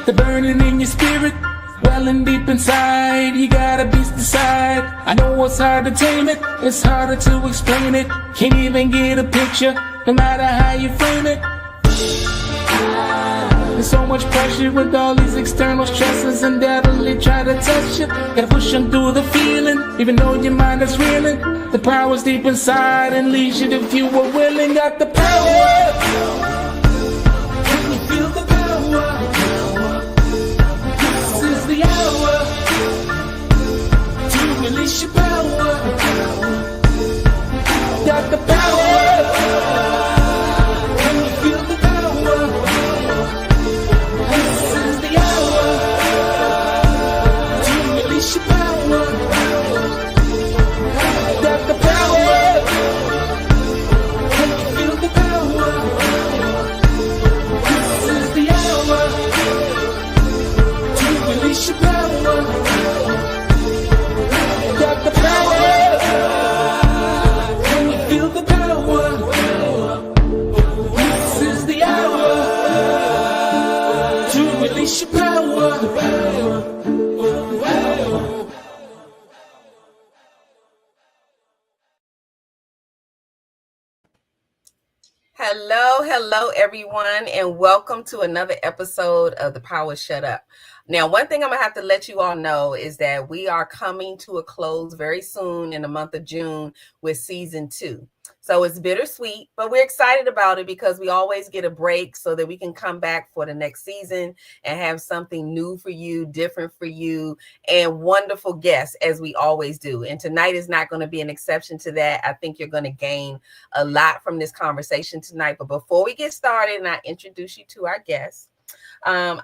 the burning in your spirit, welling deep inside. You got a beast inside. I know it's hard to tame it, it's harder to explain it. Can't even get a picture, no matter how you frame it. There's so much pressure with all these external stresses, and undoubtedly try to touch you. Gotta push them through the feeling, even though your mind is reeling. The power's deep inside and leads you if you were willing. Got the power. Can you feel the power? This is the hour to release your power. Got the power. Can you feel the power? This is the hour to release your power. Got the power. Can you feel the power? This is the hour to release your power. Got the power. Can you feel the power? This is the hour to release your power. Hello, everyone, and welcome to another episode of The Power Shut Up. Now, one thing I'm going to have to let you all know is that we are coming to a close very soon in the month of June with season 2. So it's bittersweet, but we're excited about it because we always get a break so that we can come back for the next season and have something new for you, different for you, and wonderful guests as we always do. And tonight is not going to be an exception to that. I think you're going to gain a lot from this conversation tonight. But before we get started and I introduce you to our guests, I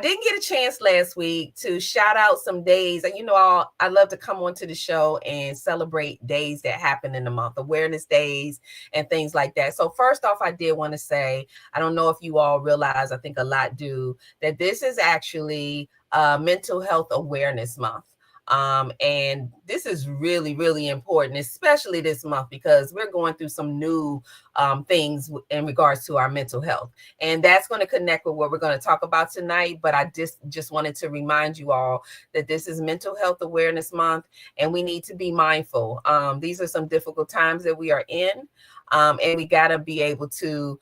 didn't get a chance last week to shout out some days. And I love to come onto the show and celebrate days that happen in the month, awareness days and things like that. So first off, I did want to say, I don't know if you all realize, I think a lot do, that this is actually Mental Health Awareness Month. And this is really, really important, especially this month, because we're going through some new things in regards to our mental health. And that's going to connect with what we're going to talk about tonight. But I just wanted to remind you all that this is Mental Health Awareness Month, and we need to be mindful. These are some difficult times that we are in, and we got to be able to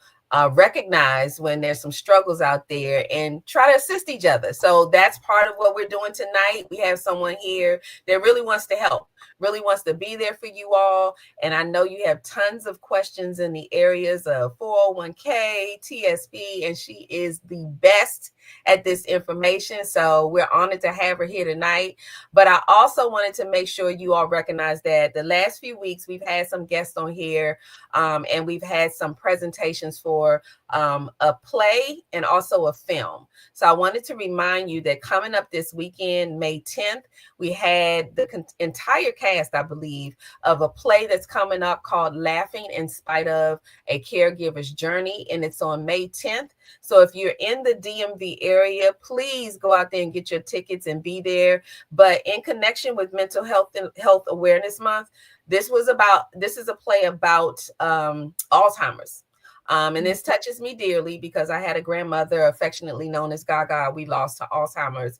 recognize when there's some struggles out there and try to assist each other. So that's part of what we're doing tonight. We have someone here that really wants to help, really wants to be there for you all. And I know you have tons of questions in the areas of 401K, TSP, and she is the best at this information. So we're honored to have her here tonight. But I also wanted to make sure you all recognize that the last few weeks we've had some guests on here, and we've had some presentations for a play and also a film. So I wanted to remind you that coming up this weekend, May 10th, we had the entire cast, I believe, of a play that's coming up called Laughing in Spite of a Caregiver's Journey, and it's on May 10th. So if you're in the DMV area, please go out there and get your tickets and be there. But in connection with Mental Health and Health Awareness Month, this is a play about Alzheimer's. And this touches me dearly because I had a grandmother affectionately known as Gaga we lost to Alzheimer's.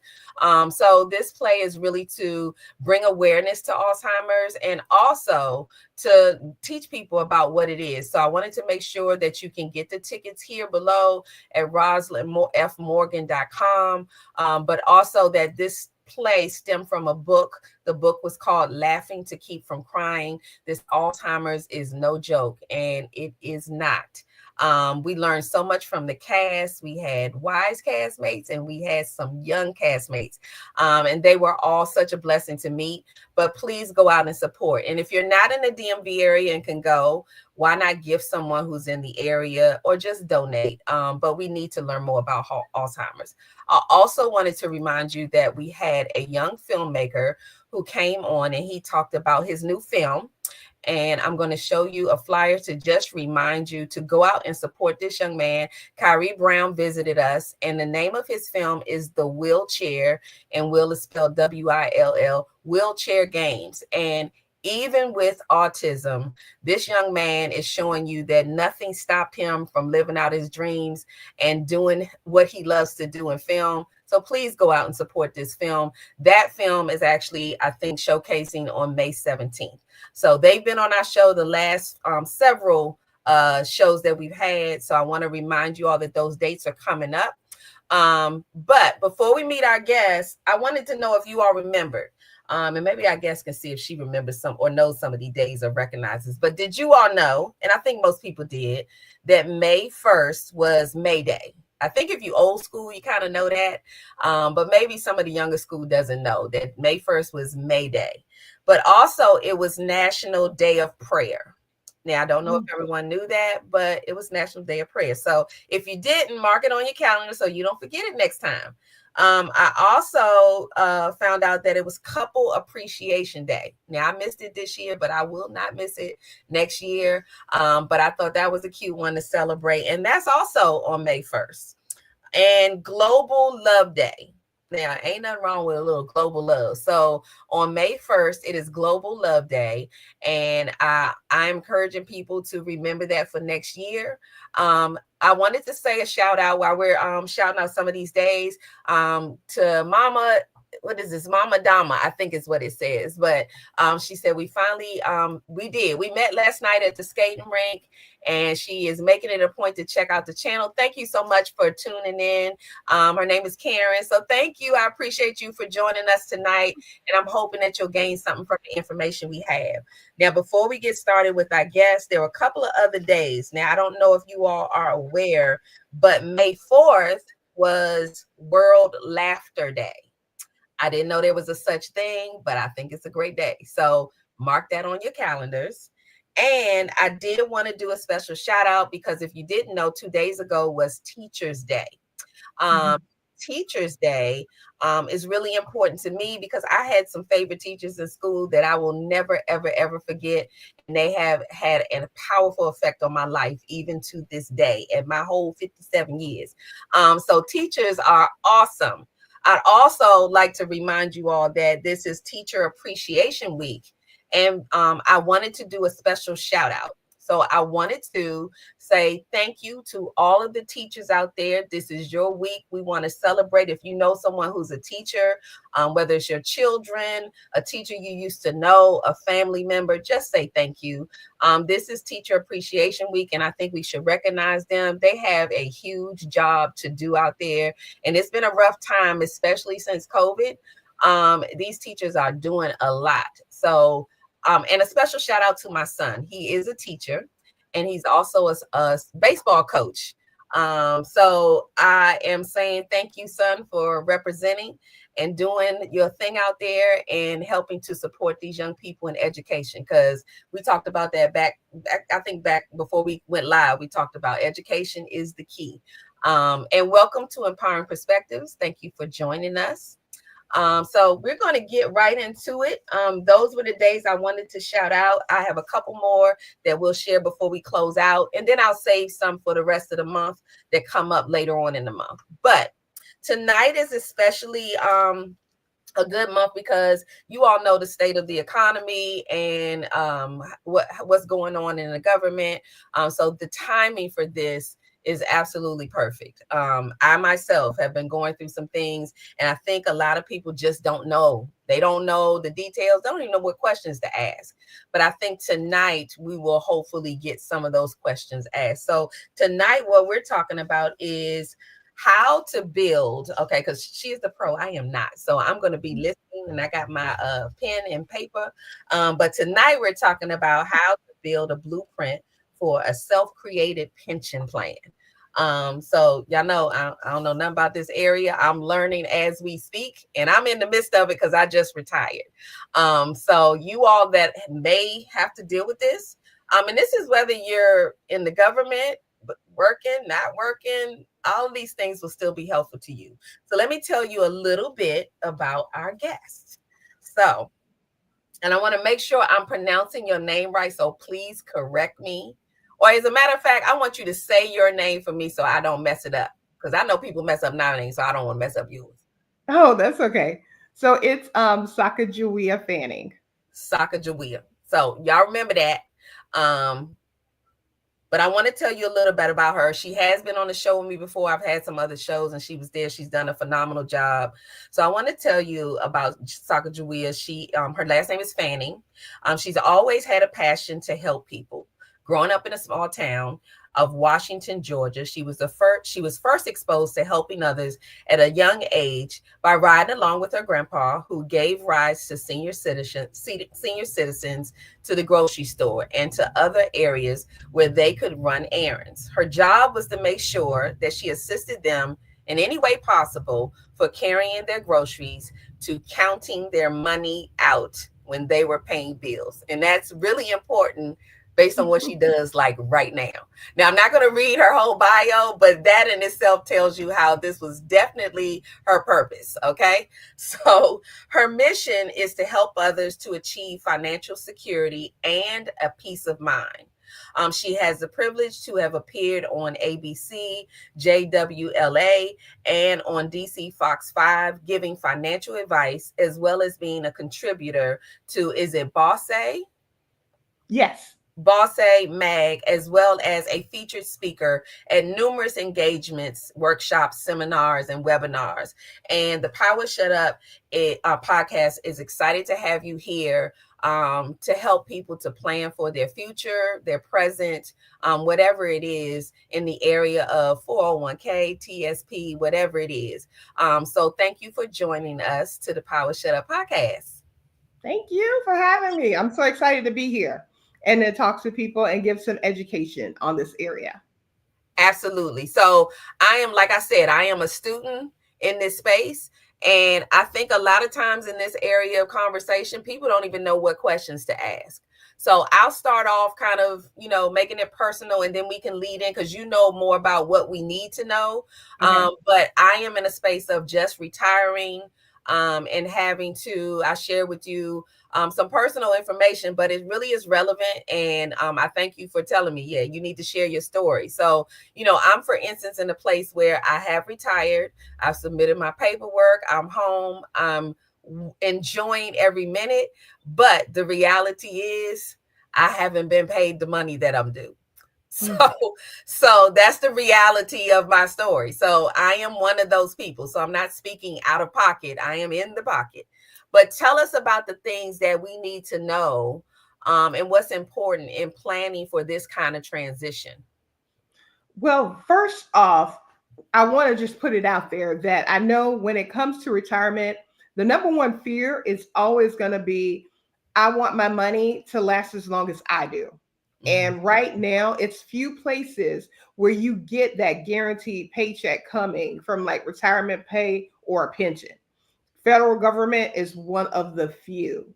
So this play is really to bring awareness to Alzheimer's and also to teach people about what it is. So I wanted to make sure that you can get the tickets here below at rosalindfmorgan.com, but also that this play stemmed from a book. The book was called Laughing to Keep from Crying. This Alzheimer's is no joke, and it is not. We learned so much from the cast. We had wise castmates and we had some young castmates, and they were all such a blessing to meet. But please go out and support. And if you're not in the DMV area and can go, why not gift someone who's in the area or just donate? But we need to learn more about Alzheimer's. I also wanted to remind you that we had a young filmmaker who came on and he talked about his new film. And I'm going to show you a flyer to just remind you to go out and support this young man. Kyrie Brown visited us, and the name of his film is The Wheelchair, and Will is spelled W-I-L-L, Wheelchair Games. And even with autism, this young man is showing you that nothing stopped him from living out his dreams and doing what he loves to do in film. So please go out and support this film. That film is actually, I think, showcasing on May 17th. So they've been on our show the last several shows that we've had. So I want to remind you all that those dates are coming up. But before we meet our guests, I wanted to know if you all remembered. And maybe our guest can see if she remembers some or knows some of these days or recognizes. But did you all know, and I think most people did, that May 1st was May Day? I think if you old school, you kind of know that. But maybe some of the younger school doesn't know that May 1st was May Day. But also it was National Day of Prayer. Now, I don't know if everyone knew that, but it was National Day of Prayer. So if you didn't, mark it on your calendar so you don't forget it next time. I also found out that it was Couple Appreciation Day. Now, I missed it this year, but I will not miss it next year. But I thought that was a cute one to celebrate. And that's also on May 1st. And Global Love Day. Now, ain't nothing wrong with a little global love. So on May 1st, it is Global Love Day. And I'm encouraging people to remember that for next year. I wanted to say a shout out while we're shouting out some of these days to Mama. What is this? Mama Dama, I think is what it says. But she said we finally, we met last night at the skating rink, and she is making it a point to check out the channel. Thank you so much for tuning in. Her name is Karen. So thank you. I appreciate you for joining us tonight. And I'm hoping that you'll gain something from the information we have. Now, before we get started with our guests, there were a couple of other days. Now, I don't know if you all are aware, but May 4th was World Laughter Day. I didn't know there was a such thing, but I think it's a great day. So mark that on your calendars. And I did want to do a special shout out because if you didn't know, 2 days ago was Teachers Day. Teachers Day is really important to me because I had some favorite teachers in school that I will never, ever, ever forget. And they have had a powerful effect on my life, even to this day, and my whole 57 years. So teachers are awesome. I'd also like to remind you all that this is Teacher Appreciation Week. And I wanted to do a special shout out. So I wanted to say thank you to all of the teachers out there. This is your week. We want to celebrate. If you know someone who's a teacher, whether it's your children, a teacher you used to know, a family member, just say thank you. This is Teacher Appreciation Week, and I think we should recognize them. They have a huge job to do out there, and it's been a rough time, especially since COVID. These teachers are doing a lot. So and a special shout out to my son. He is a teacher and he's also a baseball coach. So I am saying thank you, son, for representing and doing your thing out there and helping to support these young people in education. Because we talked about that back before we went live, we talked about education is the key. And welcome to Empowering Perspectives. Thank you for joining us. So we're going to get right into it. Those were the days I wanted to shout out. I have a couple more that we'll share before we close out, and then I'll save some for the rest of the month that come up later on in the month. But tonight is especially a good month because you all know the state of the economy and what's going on in the government. So the timing for this is absolutely perfect. I myself have been going through some things, and I think a lot of people just don't know. They don't know the details. They don't even know what questions to ask. But I think tonight we will hopefully get some of those questions asked. So tonight what we're talking about is how to build, okay, because she is the pro, I am not. So I'm going to be listening, and I got my pen and paper. But tonight we're talking about how to build a blueprint for a self-created pension plan. So y'all know I don't know nothing about this area. I'm learning as we speak, and I'm in the midst of it because I just retired. So you all that may have to deal with this, and this is whether you're in the government, working, not working, all of these things will still be helpful to you. So let me tell you a little bit about our guest. So, and I want to make sure I'm pronouncing your name right, so please correct me. Or as a matter of fact, I want you to say your name for me so I don't mess it up. Because I know people mess up my name, so I don't want to mess up yours. Oh, that's okay. So it's Sacagawea Fanning. Sacagawea. So y'all remember that. But I want to tell you a little bit about her. She has been on the show with me before. I've had some other shows and she was there. She's done a phenomenal job. So I want to tell you about Sacagawea. Her last name is Fanning. She's always had a passion to help people. Growing up in a small town of Washington, Georgia, she was first exposed to helping others at a young age by riding along with her grandpa, who gave rides to senior citizens to the grocery store and to other areas where they could run errands. Her job was to make sure that she assisted them in any way possible, for carrying their groceries to counting their money out when they were paying bills. And that's really important based on what she does like right now. Now, I'm not going to read her whole bio, but that in itself tells you how this was definitely her purpose. Okay. So her mission is to help others to achieve financial security and a peace of mind. She has the privilege to have appeared on ABC, JWLA, and on DC Fox 5, giving financial advice, as well as being a contributor to, is it Bosse? Yes. Bosse Mag, as well as a featured speaker at numerous engagements, workshops, seminars, and webinars. And the Power Shut Up podcast is excited to have you here to help people to plan for their future, their present, whatever it is in the area of 401K, TSP, whatever it is. So thank you for joining us to the Power Shut Up podcast. Thank you for having me. I'm so excited to be here and to talk to people and give some education on this area. Absolutely. So I am, like I said, I am a student in this space. And I think a lot of times in this area of conversation, people don't even know what questions to ask. So I'll start off kind of, making it personal, and then we can lead in because you know more about what we need to know. Okay. But I am in a space of just retiring and having to, I share with you some personal information, but it really is relevant. And I thank you for telling me, you need to share your story. So, I'm, for instance, in a place where I have retired. I've submitted my paperwork. I'm home. I'm enjoying every minute. But the reality is I haven't been paid the money that I'm due. So that's the reality of my story. So I am one of those people. So I'm not speaking out of pocket. I am in the pocket. But tell us about the things that we need to know and what's important in planning for this kind of transition. Well, first off, I want to just put it out there that I know when it comes to retirement, the number one fear is always going to be, I want my money to last as long as I do. And right now, it's few places where you get that guaranteed paycheck coming from like retirement pay or a pension. Federal government is one of the few.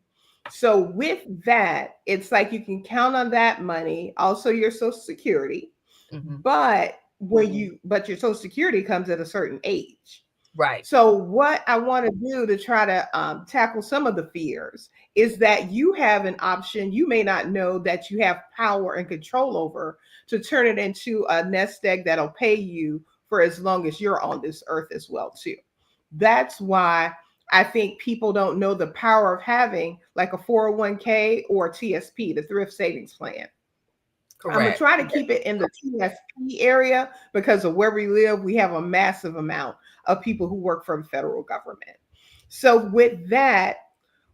So with that, it's like you can count on that money, also your Social Security, but your Social Security comes at a certain age. Right. So what I want to do to try to tackle some of the fears is that you have an option you may not know that you have power and control over to turn it into a nest egg that'll pay you for as long as you're on this earth as well too. That's why I think people don't know the power of having like a 401K or TSP, the thrift savings plan. Correct. I'm going to try to keep it in the TSP area because of where we live. We have a massive amount of people who work for the federal government. So with that,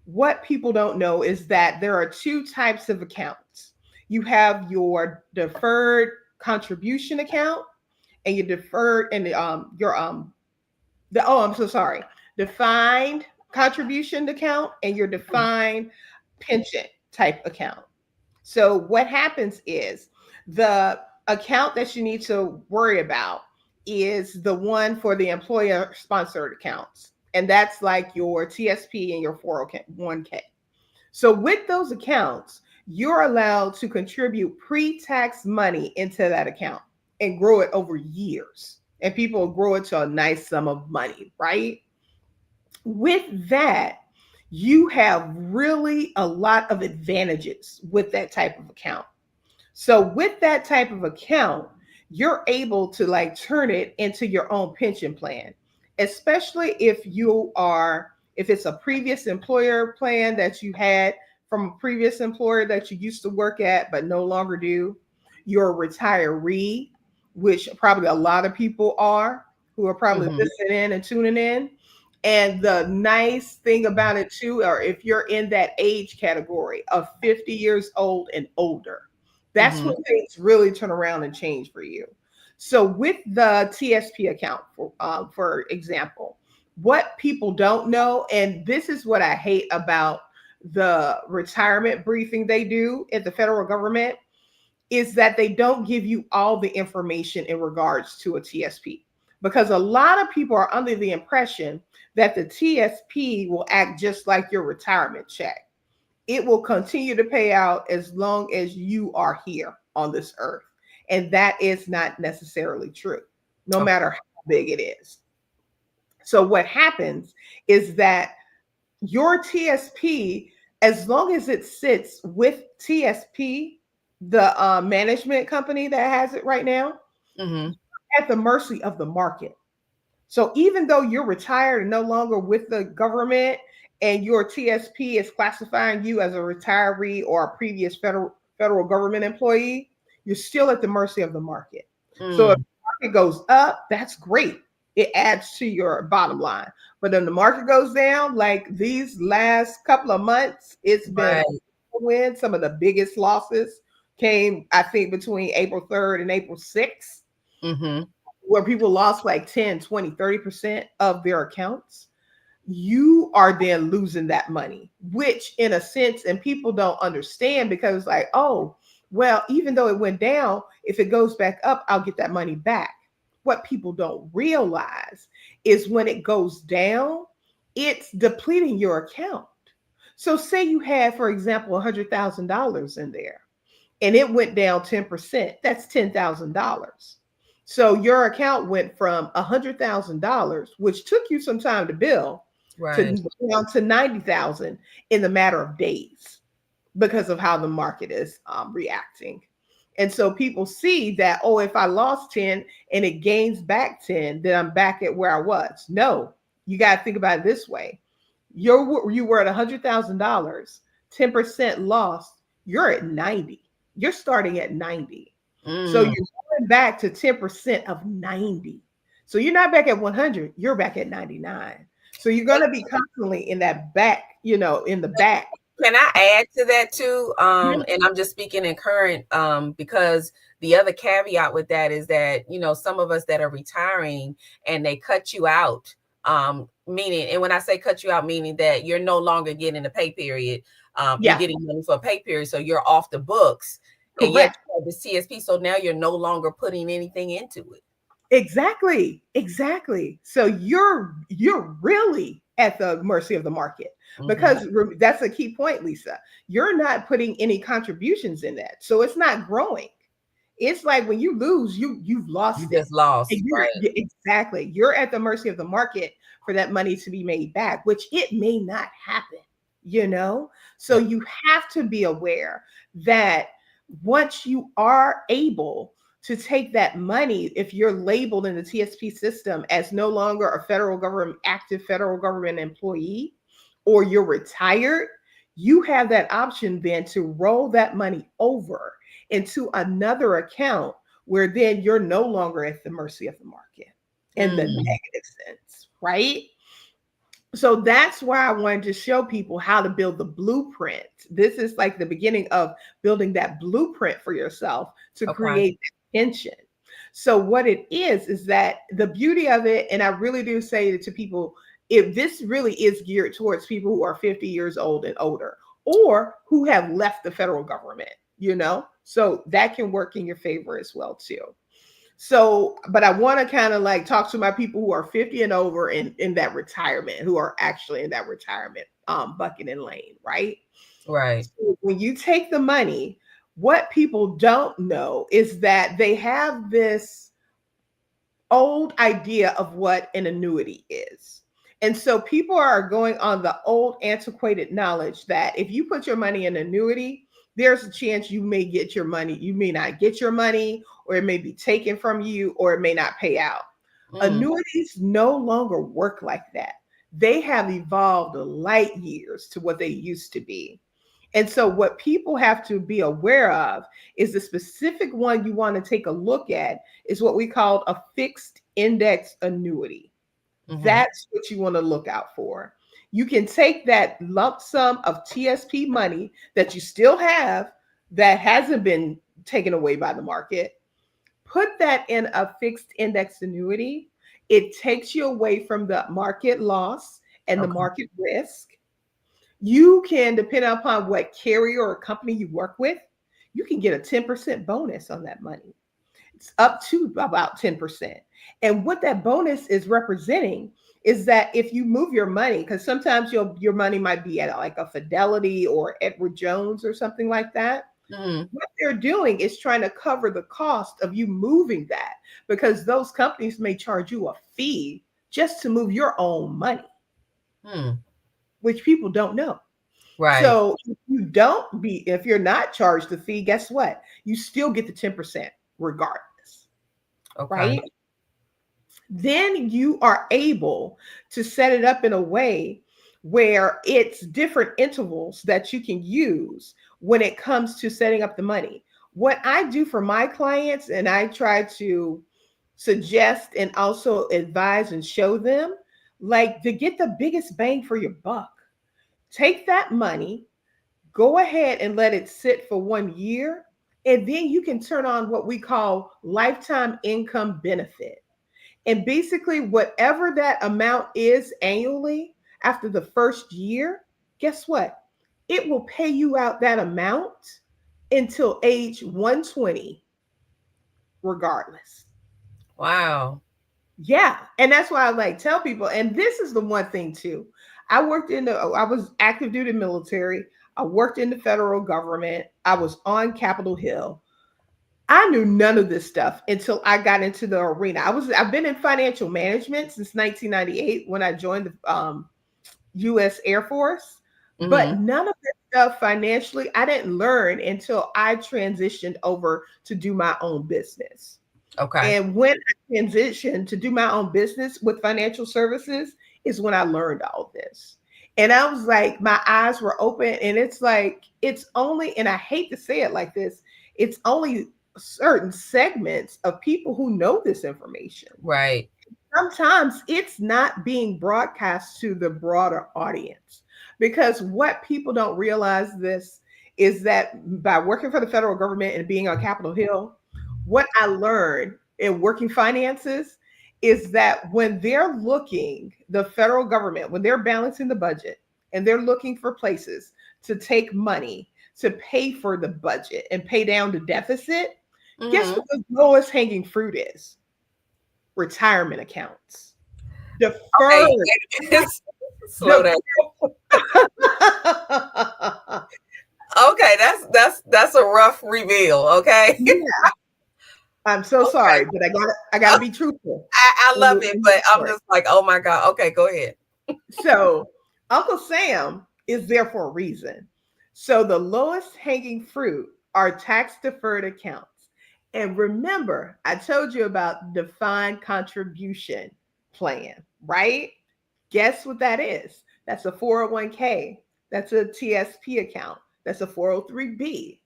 what people don't know is that there are two types of accounts. You have your deferred contribution account and your deferred and defined contribution account and your defined pension type account. So what happens is the account that you need to worry about is the one for the employer sponsored accounts. And that's like your TSP and your 401K. So with those accounts, you're allowed to contribute pre-tax money into that account and grow it over years. And people grow it to a nice sum of money, right? With that, you have really a lot of advantages with that type of account. So with that type of account, you're able to like turn it into your own pension plan, especially if it's a previous employer plan that you had from a previous employer that you used to work at but no longer do. You're a retiree, which probably a lot of people are who are probably Mhm. listening in and tuning in. And the nice thing about it too, or if you're in that age category of 50 years old and older, that's Mhm. when things really turn around and change for you. So with the TSP account, for example, what people don't know, and this is what I hate about the retirement briefing they do at the federal government, is that they don't give you all the information in regards to a TSP. Because a lot of people are under the impression that the TSP will act just like your retirement check. It will continue to pay out as long as you are here on this earth. And that is not necessarily true, no Okay. matter how big it is. So, what happens is that your TSP, as long as it sits with TSP, the management company that has it right now, Mhm. at the mercy of the market. So even though you're retired and no longer with the government, and your TSP is classifying you as a retiree or a previous federal government employee, you're still at the mercy of the market. So if Mm. the market goes up, that's great. It adds to your bottom line. But then the market goes down, like these last couple of months, it's been a Right. win. Some of the biggest losses came, I think, between April 3rd and April 6th, Mhm. where people lost like 10, 20, 30% of their accounts. You are then losing that money, which in a sense, and people don't understand because, like, oh, well, even though it went down, if it goes back up, I'll get that money back. What people don't realize is when it goes down, it's depleting your account. So, say you had, for example, $100,000 in there and it went down 10%, that's $10,000. So your account went from $100,000, which took you some time to build, Right. to down to 90,000 in the matter of days because of how the market is reacting. And so people see that, oh, if I lost 10 and it gains back 10, then I'm back at where I was. No, you got to think about it this way. You were at $100,000, 10% lost, you're at 90. You're starting at 90. So you're Mm. going back to 10% of 90. So you're not back at 100, you're back at 99. So you're going to be constantly in that back, in the back. Can I add to that too? Yeah. And I'm just speaking in current, because the other caveat with that is that, some of us that are retiring and they cut you out, meaning, and when I say cut you out, meaning that you're no longer getting a pay period, you're Yeah, getting money for a pay period, so you're off the books, and yet correct. you have the CSP, so now you're no longer putting anything into it. Exactly. Exactly. So you're really at the mercy of the market Mhm. because that's a key point, Lisa. You're not putting any contributions in that. So it's not growing. It's like when you lose, you've You lost it. just lost, And right? exactly. You're at the mercy of the market for that money to be made back, which it may not happen, you know? So Yeah. you have to be aware that once you are able to take that money, if you're labeled in the TSP system as no longer a active federal government employee, or you're retired, you have that option then to roll that money over into another account where then you're no longer at the mercy of the market in the Mm. negative sense, right? So that's why I wanted to show people how to build the blueprint. This is like the beginning of building that blueprint for yourself to Okay. create that pension. So what it is that the beauty of it, and I really do say it to people, if this really is geared towards people who are 50 years old and older, or who have left the federal government, so that can work in your favor as well too. So, but I want to kind of like talk to my people who are 50 and over in that retirement, who are actually in that retirement bucket and lane, right? Right. So when you take the money, what people don't know is that they have this old idea of what an annuity is. And so people are going on the old antiquated knowledge that if you put your money in annuity, there's a chance you may get your money, you may not get your money, or it may be taken from you, or it may not pay out. Mm. Annuities no longer work like that. They have evolved light years to what they used to be. And so what people have to be aware of is the specific one you want to take a look at is what we call a fixed index annuity. That's what you want to look out for. You can take that lump sum of TSP money that you still have that hasn't been taken away by the market, put that in a fixed index annuity. It takes you away from the market loss and the Okay. market risk. You can, depending upon what carrier or company you work with, you can get a 10% bonus on that money. It's up to about 10%. And what that bonus is representing is that if you move your money, because sometimes your money might be at like a Fidelity or Edward Jones or something like that. What they're doing is trying to cover the cost of you moving that because those companies may charge you a fee just to move your own money, which people don't know. Right. So if you're not charged the fee, guess what? You still get the 10% regardless. Okay. Right? Then you are able to set it up in a way where it's different intervals that you can use when it comes to setting up the money. What I do for my clients, and I try to suggest and also advise and show them, like to get the biggest bang for your buck, take that money, go ahead and let it sit for 1 year, and then you can turn on what we call lifetime income benefit. And basically, whatever that amount is annually after the first year, guess what? It will pay you out that amount until age 120, regardless. Wow. Yeah. And that's why I like tell people, and this is the one thing too. I was active duty military. I worked in the federal government. I was on Capitol Hill. I knew none of this stuff until I got into the arena. I've been in financial management since 1998 when I joined the U.S. Air Force, but none of this stuff financially I didn't learn until I transitioned over to do my own business. Okay. And when I transitioned to do my own business with financial services is when I learned all this. And I was like, my eyes were open, and it's like, it's only, and I hate to say it like this, it's only certain segments of people who know this information. Right. Sometimes it's not being broadcast to the broader audience because what people don't realize this is that by working for the federal government and being on Capitol Hill, what I learned in working finances is that when they're looking, the federal government, when they're balancing the budget and they're looking for places to take money to pay for the budget and pay down the deficit, guess what the lowest hanging fruit is? Retirement accounts. Deferred. Okay. Slow down. Okay, that's a rough reveal. Okay. Yeah. I'm so sorry, but I gotta be truthful. I love it, but I'm just like, oh my God. Okay, go ahead. So Uncle Sam is there for a reason. So the lowest hanging fruit are tax deferred accounts. And remember, I told you about defined contribution plan, right? Guess what that is? That's a 401K. That's a TSP account. That's a 403B.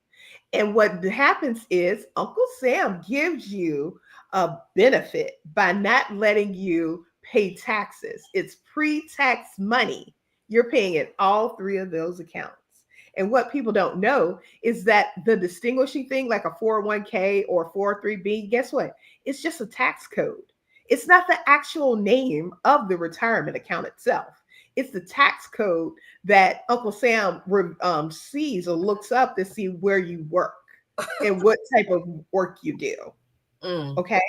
And what happens is Uncle Sam gives you a benefit by not letting you pay taxes. It's pre-tax money. You're paying in all three of those accounts. And what people don't know is that the distinguishing thing, like a 401k or 403b, guess what? It's just a tax code. It's not the actual name of the retirement account itself. It's the tax code that Uncle Sam sees or looks up to see where you work and what type of work you do. Okay.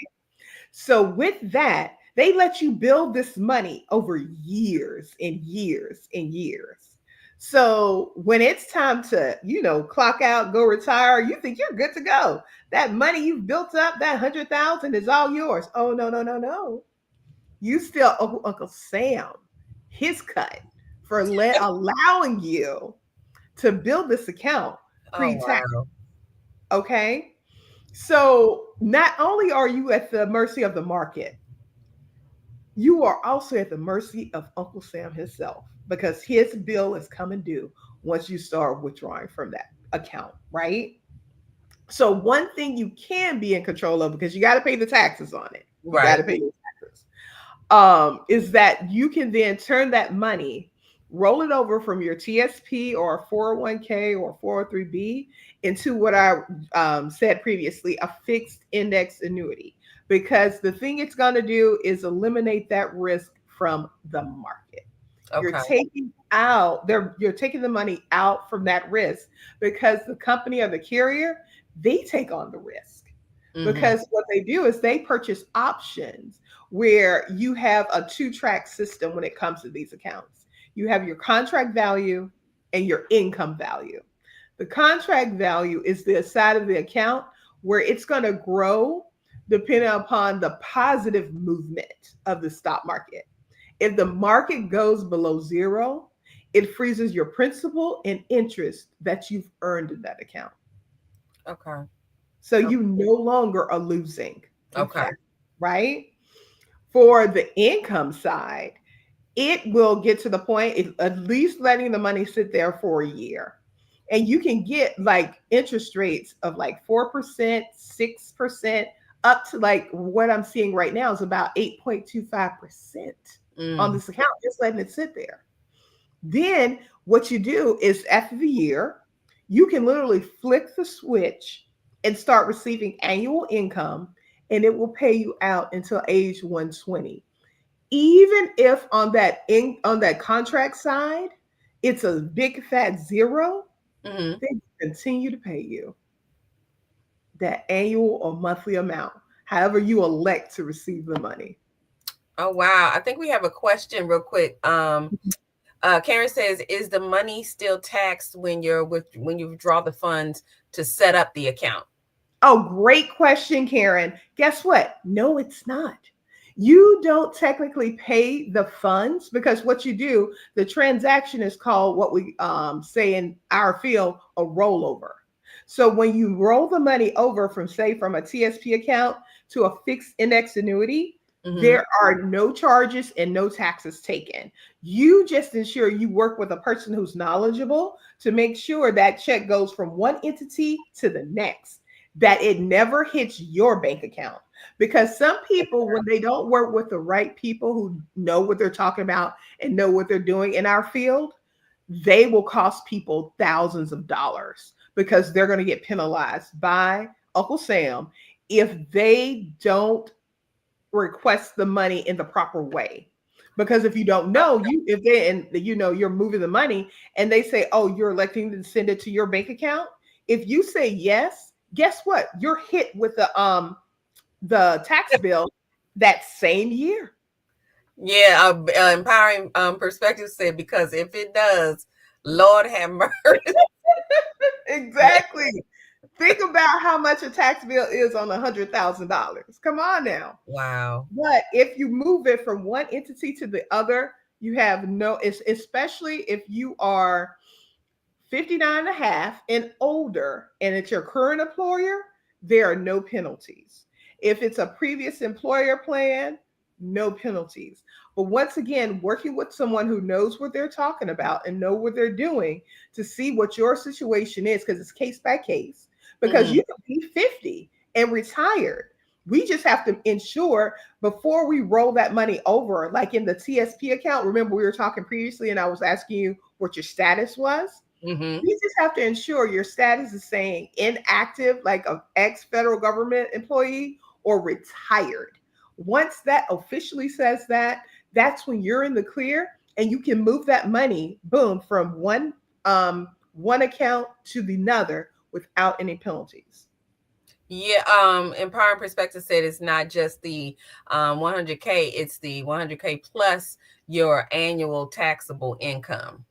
So with that, they let you build this money over years and years and years. So when it's time to, clock out, go retire, you think you're good to go. That money you've built up, that 100,000 is all yours. Oh, no. You still owe Uncle Sam his cut for allowing you to build this account pre-tax. Oh, wow. Okay. So not only are you at the mercy of the market, you are also at the mercy of Uncle Sam himself because his bill is coming due once you start withdrawing from that account, right? So one thing you can be in control of, because you got to pay the taxes on it. You got to Right. pay your taxes. Is that you can then turn that money, roll it over from your TSP or 401K or 403B into what I said previously, a fixed index annuity. Because the thing it's going to do is eliminate that risk from the market. You're Okay. taking out there, you're taking the money out from that risk because the company or the carrier, they take on the risk. Mm-hmm. Because what they do is they purchase options where you have a two-track system when it comes to these accounts. You have your contract value and your income value. The contract value is the side of the account where it's going to grow depending upon the positive movement of the stock market. If the market goes below zero, it freezes your principal and interest that you've earned in that account. Okay. So you no longer are losing, in Okay. fact, right? For the income side, it will get to the point, at least letting the money sit there for a year. And you can get like interest rates of like 4%, 6%, up to like what I'm seeing right now is about 8.25% on Mm. this account, just letting it sit there. Then what you do is after the year, you can literally flick the switch and start receiving annual income, and it will pay you out until age 120. Even if on that contract side, it's a big fat zero, Mm-hmm. they continue to pay you that annual or monthly amount, however you elect to receive the money. Oh wow. I think we have a question real quick. Karen says, is the money still taxed when when you withdraw the funds to set up the account? Oh, great question, Karen. Guess what? No, it's not. You don't technically pay the funds because what you do, the transaction is called what we say in our field a rollover. So when you roll the money over from, say, from a TSP account to a fixed index annuity, Mm-hmm. there are no charges and no taxes taken. You just ensure you work with a person who's knowledgeable to make sure that check goes from one entity to the next, that it never hits your bank account. Because some people, when they don't work with the right people who know what they're talking about and know what they're doing in our field, they will cost people thousands of dollars because they're going to get penalized by Uncle Sam if they don't request the money in the proper way. Because if you don't know, you if they and you know you're moving the money and they say, "Oh, you're electing to send it to your bank account." If you say yes, guess what? You're hit with the tax bill that same year. Yeah, empowering perspective said, because if it does, Lord have mercy. Exactly. Think about how much a tax bill is on $100,000. Come on now. Wow. But if you move it from one entity to the other, you have no, especially if you are 59 and a half and older and it's your current employer, there are no penalties. If it's a previous employer plan, no penalties. But once again, working with someone who knows what they're talking about and know what they're doing to see what your situation is, because it's case by case, because Mm-hmm. you can be 50 and retired. We just have to ensure before we roll that money over, like in the TSP account. Remember, we were talking previously, and I was asking you what your status was. Mm-hmm. You just have to ensure your status is saying inactive, like an ex federal government employee, or retired. Once that officially says that, that's when you're in the clear and you can move that money, boom, from one account to the another without any penalties. Yeah, empowering perspective said it's not just the 100K, it's the 100K plus your annual taxable income.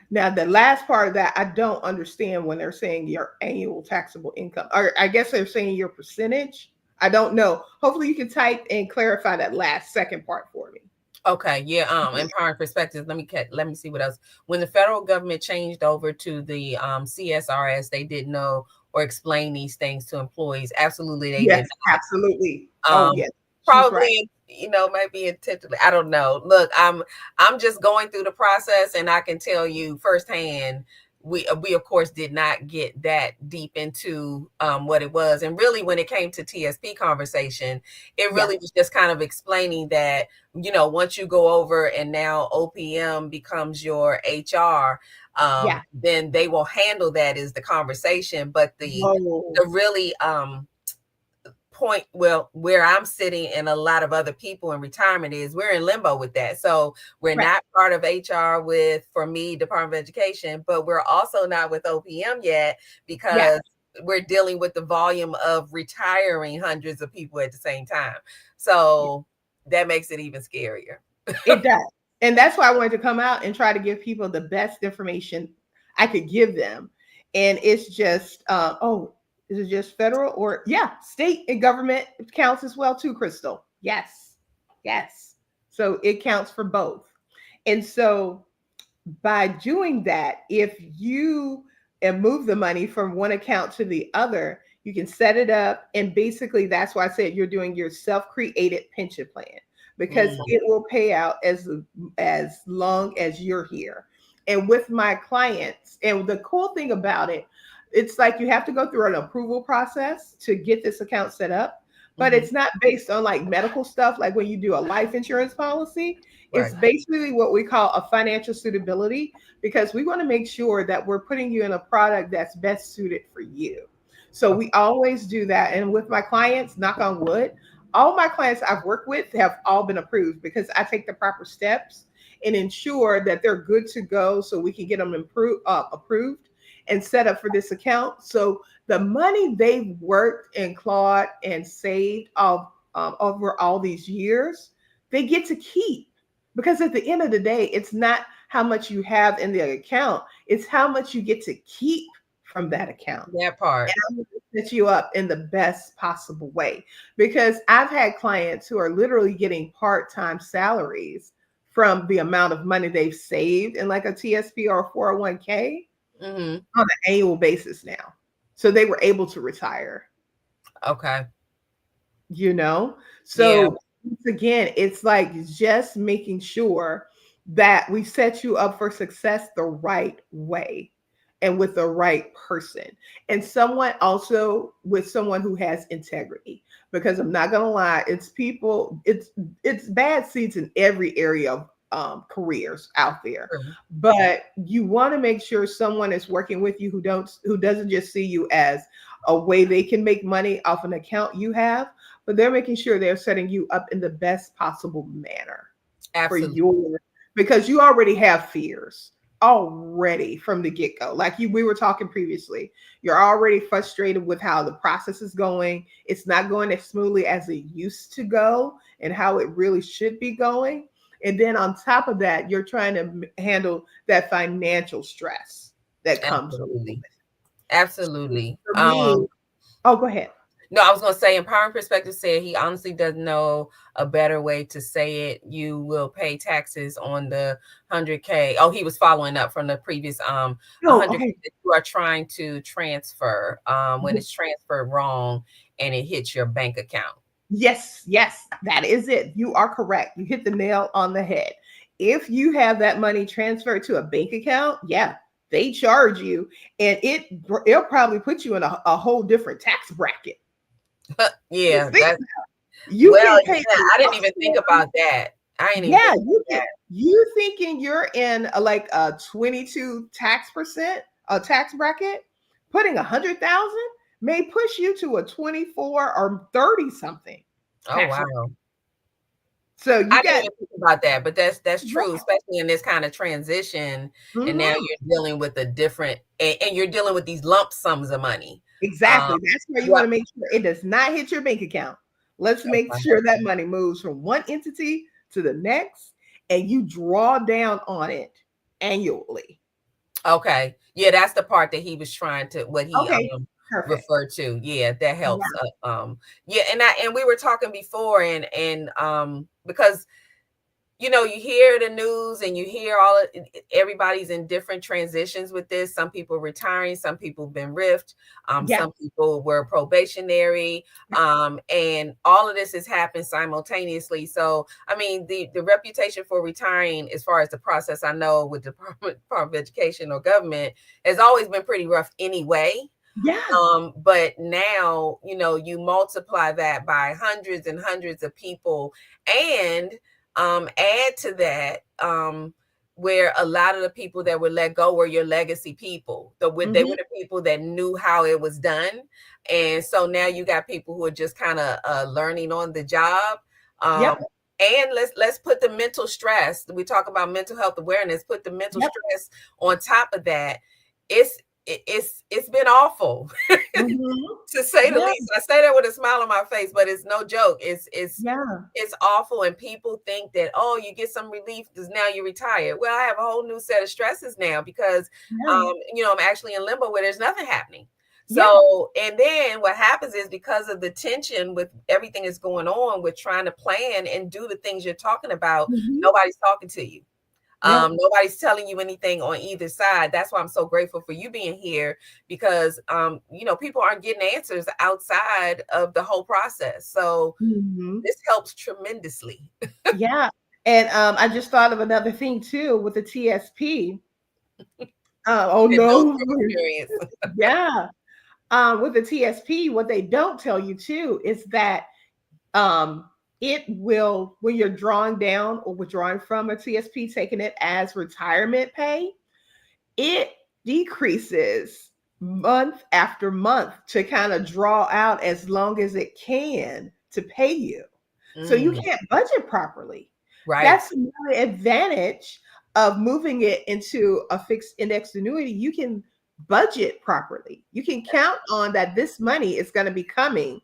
Now, the last part of that, I don't understand when they're saying your annual taxable income, or I guess they're saying your percentage. I don't know. Hopefully, you can type and clarify that last second part for me. Okay, yeah, empowering perspectives. Let me see what else. When the federal government changed over to the CSRS, they didn't know or explain these things to employees. Absolutely, they did Yes, absolutely. not. Oh, yes. Probably, right. maybe intentionally. I don't know. Look, I'm just going through the process, and I can tell you firsthand, we of course did not get that deep into what it was. And really, when it came to TSP conversation, it Yeah. really was just kind of explaining that, once you go over and now OPM becomes your HR, Yeah. then they will handle that as the conversation. But the Whoa. really point, well, where I'm sitting and a lot of other people in retirement is we're in limbo with that. So we're Right. not part of HR with, for me, Department of Education, but we're also not with OPM yet Yeah. because we're dealing with the volume of retiring hundreds of people at the same time. So that makes it even scarier. It does. And that's why I wanted to come out and try to give people the best information I could give them. And it's just, is it just federal or, yeah, state and government counts as well too, Crystal? Yes. Yes. So it counts for both. And so by doing that, if you move the money from one account to the other, you can set it up. And basically, that's why I said you're doing your self-created pension plan because it will pay out as long as you're here. And with my clients, and the cool thing about it, it's like you have to go through an approval process to get this account set up, but it's not based on like medical stuff, like when you do a life insurance policy. It's Right. basically what we call a financial suitability because we want to make sure that we're putting you in a product that's best suited for you. So we always do that. And with my clients, knock on wood, all my clients I've worked with have all been approved because I take the proper steps and ensure that they're good to go so we can get them approved and set up for this account. So the money they've worked and clawed and saved over all these years, they get to keep. Because at the end of the day, it's not how much you have in the account, it's how much you get to keep from that account. That part. And I'm going to set you up in the best possible way. Because I've had clients who are literally getting part-time salaries from the amount of money they've saved in like a TSP or a 401K on an annual basis now. So they were able to retire. Okay. So again, it's like just making sure that we set you up for success the right way and with the right person and someone also with someone who has integrity, because I'm not gonna lie, it's bad seeds in every area of careers out there, but you want to make sure someone is working with you who doesn't just see you as a way they can make money off an account you have, but they're making sure they're setting you up in the best possible manner Absolutely. because you already have fears already from the get-go. Like we were talking previously, you're already frustrated with how the process is going. It's not going as smoothly as it used to go and how it really should be going. And then on top of that, you're trying to handle that financial stress that comes with it. Absolutely. For me, go ahead. No, I was going to say, Empowering Perspective said he honestly doesn't know a better way to say it. You will pay taxes on the 100K. Oh, he was following up from the previous 100K that you are trying to transfer when it's transferred wrong and it hits your bank account. Yes, that is it. You are correct. You hit the nail on the head. If you have that money transferred to a bank account, they charge you, and it'll probably put you in a whole different tax bracket. Yeah, I didn't even think about that. I ain't even think about that. You thinking you're in like a 22 tax bracket, putting 100,000 may push you to a 24 or 30 something. Oh, wow. So I didn't even think about that, but that's true, especially in this kind of transition. And now you're dealing with a different, and you're dealing with these lump sums of money. Exactly. That's why you want to make sure it does not hit your bank account. Let's make sure that money moves from one entity to the next, and you draw down on it annually. Okay. Yeah, that's the part that he was trying to, what he referred to. Yeah, that helps. And we were talking before, and because you know, you hear the news and you hear everybody's in different transitions with this. Some people retiring, some people have been riffed, Yeah. some people were probationary, and all of this has happened simultaneously. So, I mean, the reputation for retiring, as far as the process I know with the Department of Education or government, has always been pretty rough anyway. Yeah. But now, you know, you multiply that by hundreds and hundreds of people, and add to that, where a lot of the people that were let go were your legacy people. They were the people that knew how it was done. And so now you got people who are just kind of learning on the job. Yep. And let's put the mental stress. We talk about mental health awareness. Put the mental Yep. stress on top of that. It's been awful to say the Yeah. least. I say that with a smile on my face, but it's no joke. It's awful, and people think that, oh, you get some relief because now you're retired. Well, I have a whole new set of stresses now because you know, I'm actually in limbo where there's nothing happening. So, and then what happens is, because of the tension with everything that's going on with trying to plan and do the things you're talking about, nobody's talking to you. Nobody's telling you anything on either side. That's why I'm so grateful for you being here, because you know, people aren't getting answers outside of the whole process. So this helps tremendously. Yeah. And I just thought of another thing too with the TSP. Oh no. Experience. Yeah. With the TSP, what they don't tell you too is that it will, when you're drawing down or withdrawing from a TSP, taking it as retirement pay, it decreases month after month to kind of draw out as long as it can to pay you. So you can't budget properly. Right. That's another advantage of moving it into a fixed index annuity. You can budget properly. You can count on that this money is going to be coming,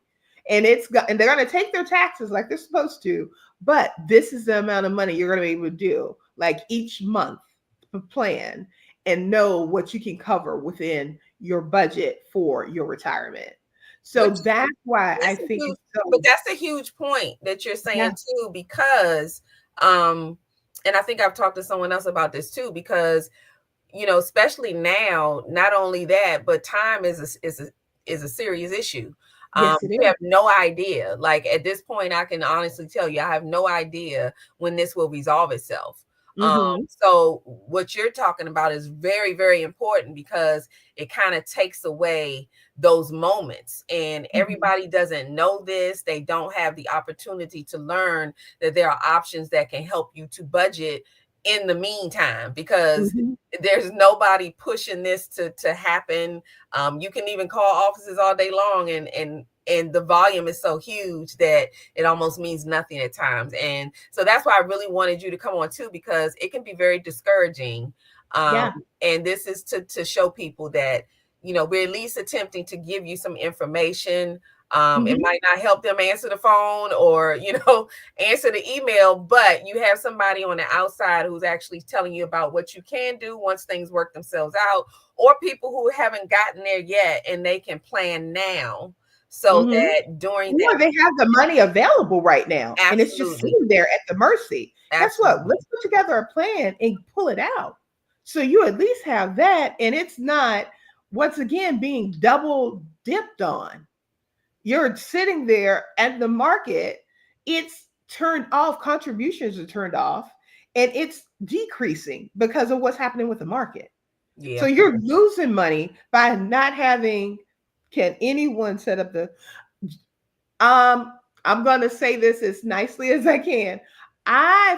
and and they're going to take their taxes like they're supposed to, but this is the amount of money you're going to be able to do, like each month, plan and know what you can cover within your budget for your retirement. So that's why I think it's so. But that's a huge point that you're saying too, because and I think I've talked to someone else about this too, because, you know, especially now, not only that, but time is a serious issue. You have no idea. Like, at this point, I can honestly tell you, I have no idea when this will resolve itself. So what you're talking about is very, very important, because it kind of takes away those moments, and everybody doesn't know this. They don't have the opportunity to learn that there are options that can help you to budget in the meantime, because there's nobody pushing this to happen. You can even call offices all day long, and the volume is so huge that it almost means nothing at times. And so that's why I really wanted you to come on too, because it can be very discouraging. And this is to show people that, you know, we're at least attempting to give you some information. It might not help them answer the phone or, you know, answer the email, but you have somebody on the outside who's actually telling you about what you can do once things work themselves out, or people who haven't gotten there yet and they can plan now, so that during that, they have the money available right now. And it's just sitting there at the mercy. Guess what? Let's put together a plan and pull it out. So you at least have that, and it's not, once again, being double dipped on. You're sitting there at the market, it's turned off, contributions are turned off, and it's decreasing because of what's happening with the market. So you're losing money by not having, can anyone set up the, I'm going to say this as nicely as I can.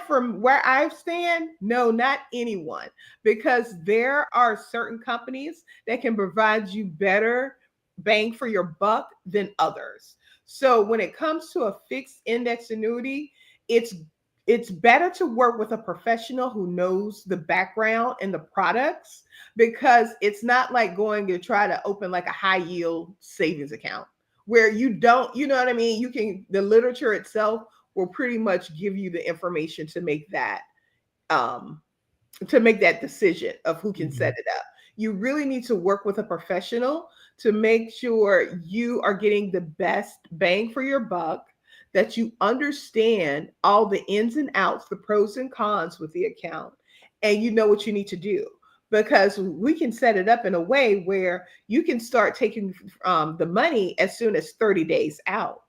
From where I stand, no, not anyone, because there are certain companies that can provide you better bang for your buck than others. So when it comes to a fixed index annuity, it's better to work with a professional who knows the background and the products, because it's not like going to try to open like a high yield savings account where you don't, you know what I mean? You can, the literature itself will pretty much give you the information to make that decision of who can set it up. You really need to work with a professional to make sure you are getting the best bang for your buck, that you understand all the ins and outs, the pros and cons with the account, and you know what you need to do. Because we can set it up in a way where you can start taking the money as soon as 30 days out.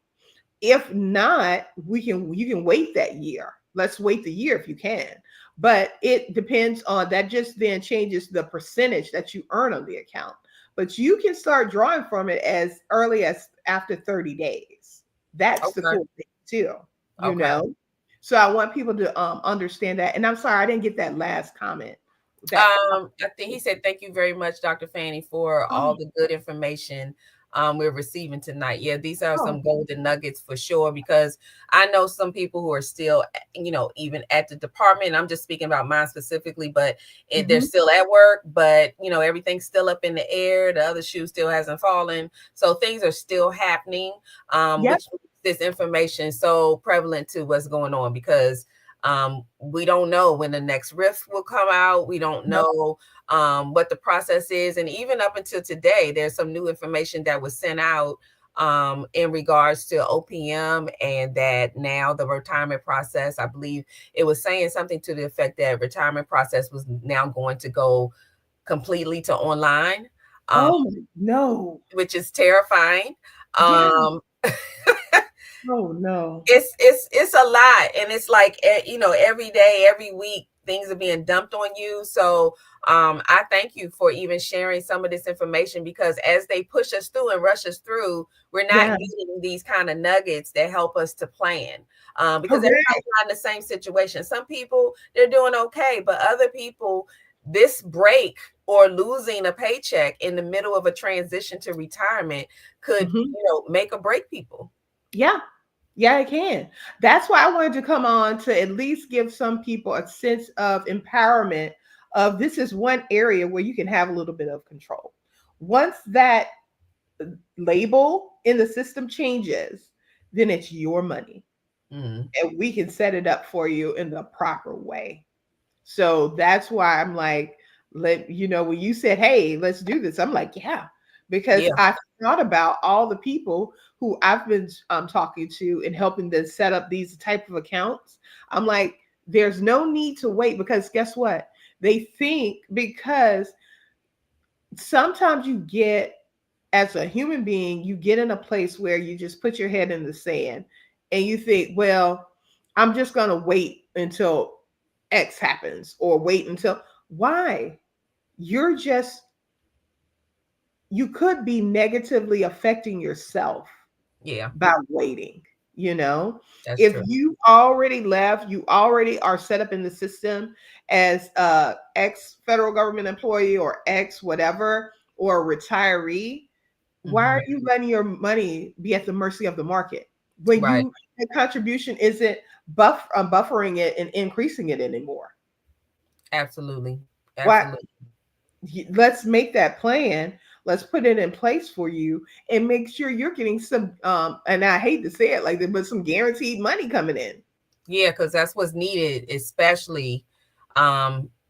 If not, you can wait that year. Let's wait the year if you can. But it depends on that, just then changes the percentage that you earn on the account. But you can start drawing from it as early as after 30 days. That's the Okay. cool thing too, you Okay. know. So I want people to understand that. And I'm sorry I didn't get that last comment. That I think he said, "Thank you very much, Dr. Fanny, for oh, all the good information we're receiving tonight." Yeah, these are oh, some golden nuggets for sure, because I know some people who are still, even at the department. I'm just speaking about mine specifically, but they're mhm. still at work, but everything's still up in the air. The other shoe still hasn't fallen. So things are still happening, Yep. which makes this information so prevalent to what's going on, because we don't know when the next riff will come out. We don't No. know what the process is. And even up until today, there's some new information that was sent out in regards to OPM, and that now the retirement process, I believe it was saying something to the effect that retirement process was now going to go completely to online, um, Oh no. which is terrifying. Yeah. Um, Oh no. it's a lot, and it's like every day, every week, things are being dumped on you. So I thank you for even sharing some of this information, because as they push us through and rush us through, we're not Yeah. getting these kind of nuggets that help us to plan, because Correct. everybody's not in the same situation. Some people, they're doing okay, but other people, this break or losing a paycheck in the middle of a transition to retirement could Mhm. make or break people. Yeah. Yeah, it can. That's why I wanted to come on to at least give some people a sense of empowerment of this is one area where you can have a little bit of control. Once that label in the system changes, then it's your money. Mhm. And we can set it up for you in the proper way. So that's why I'm like, when you said, hey, let's do this, I'm like, yeah, because Yeah. I thought about all the people who I've been talking to and helping them set up these type of accounts. I'm like, there's no need to wait, because guess what? They think, because sometimes you get, as a human being, you get in a place where you just put your head in the sand and you think, well, I'm just going to wait until X happens, or wait until why? You're just, you could be negatively affecting yourself Yeah, by waiting, you know? that's If true. you already left, you already are set up in the system as a ex federal government employee or ex whatever, or a retiree, why Mhm. are you letting your money be at the mercy of the market when Right. the contribution isn't buffering it and increasing it anymore? Absolutely. Why? Absolutely. Let's make that plan. Let's put it in place for you and make sure you're getting some and I hate to say it like that, but some guaranteed money coming in. Yeah, because that's what's needed, especially